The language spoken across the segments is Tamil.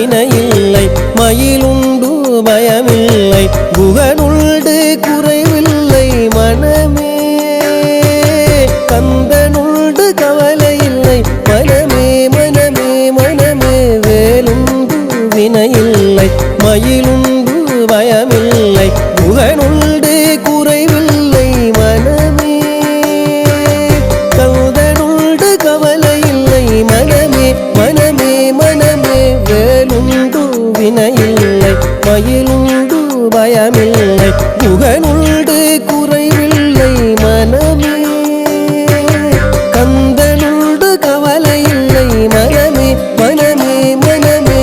வினையில்லை மயிலுண்டு பயமில்லை குகனுண்டு குறைவில்லை மனமே கந்தனுண்டு கவலையில்லை மனமே மனமே மனமே வேலுண்டு வினையில்லை மயிலுண்டு பயமில்லை குகனுண்டு குறைவில்லை மனமே கந்தனுண்டு கவலையில்லை மனமே மனமே மனமே வேலுண்டு வினையில்லை மயிலுண்டு பயமில்லை குகனுண்டு குறைவில்லை மனமே கந்தனுண்டு கவலையில்லை மனமே மனமே மனமே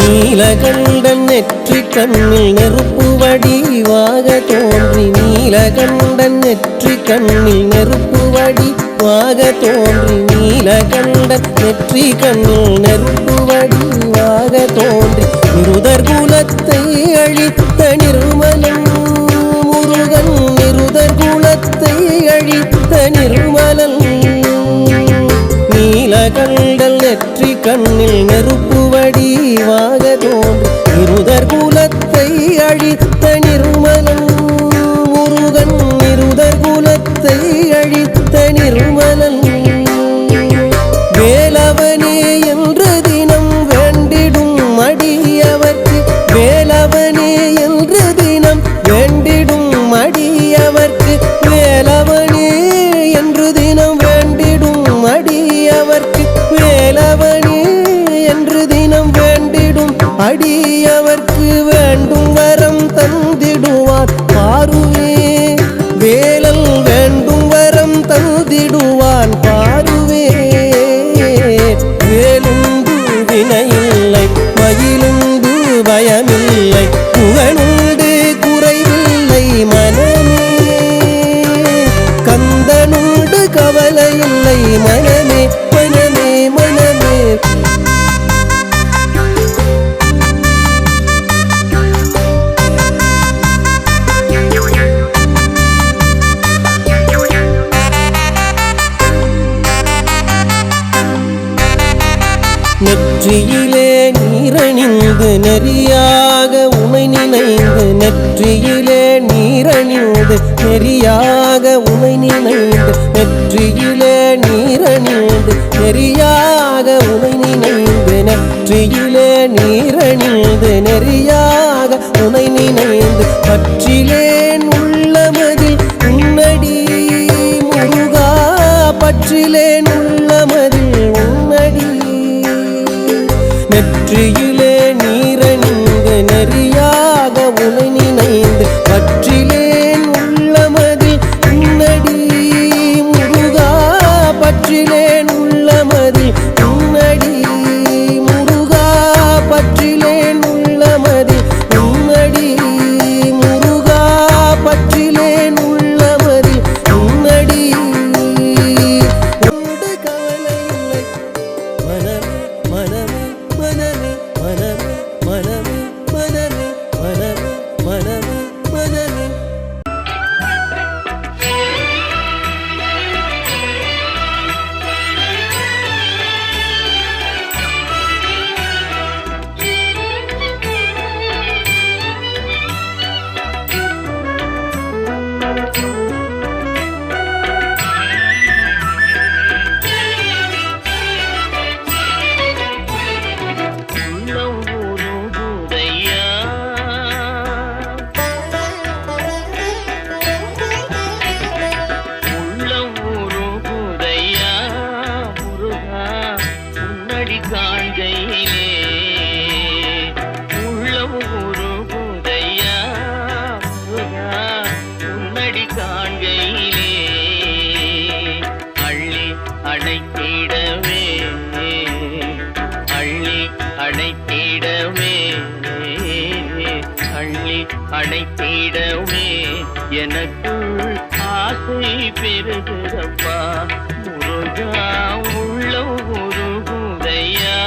நீலகண்டன் நெற்றி கண்ணில் நெருப்பு வடிவாக தோன்றி நீலகண்டன் நெற்றி கண்ணில் நெருப்பு வடிவாக தோன்றி நீலகண்டன் நெற்றி கண்ணில் நெருப்பு வடிவாக தோன்றி நிருதர் குலத்தை அழித்த நிர்மலன் முருகன் நிருதர் குலத்தை அழித்த நிர்மலன் நீலகண்டல் நெற்றி கண்ணில் நெருப்பு வடிவாக தோன்றி நிருதர் குலத்தை அழித்த நிர்மலன் முருகன் நிருதர் குலத்தை அழித்த நிர்மலன் வேலவனே என்று தினம் வேண்டிடும் அடியவர்க்கு வேலவனே என்று தினம் வேண்டிடும் அடியவர்க்கு வேலவனே என்று தினம் வேண்டிடும் அடியவர்க்கு வேலவனே என்று தினம் வேண்டிடும் அடியவர்க்கு வேண்டும் வரம் தந்திடுவார் பாருவே வேலல் வேண்டும் வரம் தந்திடுவான் பாருவே வேலுண்டு வினையில்லை மயிலுண்டு பயமில்லை புகழுண்டு குறைவில்லை மனமே கந்தனுண்டு கவலையில்லை மனமே மனமே மனமே நெற்றியிலே நீரணிந்து நெறியாக உமை நினைந்து நெற்றியிலே நீரணிந்து நெறியாக உமை நினைந்து நெற்றியிலே நீரணிந்து நெறியாக உமை நினைந்து நெற்றியிலே நீரணிந்து நெறியாக உமை நினைந்து பற்றிலேன் உள்ளமதில் உன்னடி முருகா பற்றிலேன் உள்ளமதில் உன்னடி நெற்றியிலே நீரணிந்து நெறியாக உனை நினைந்து பற்றிலேன் உள்ளமதில் உன்னடி முருகா பற்றிலேன் உள்ளமதில் உன்னடி முருகா பற்றிலேன் உள்ளமதில் உன்னடி முருகா பற்றிலேன் உள்ளமதில் உன்னடி உண்டு கவலையில்லை மனமே மனமே மனமே மனமே மனமே மனமே மனமே மனமே மனமே அணைத்திடவே எனக்குள் ஆசை பெருகிறப்பா முருகா முருகா உள்ளம் உருகுதையா.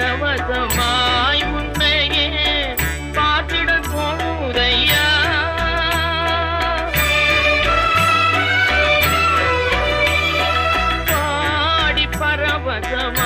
பரவசமாய் முன்னையே பார்த்திட தோணுதையா. பாடி பரவசமாய்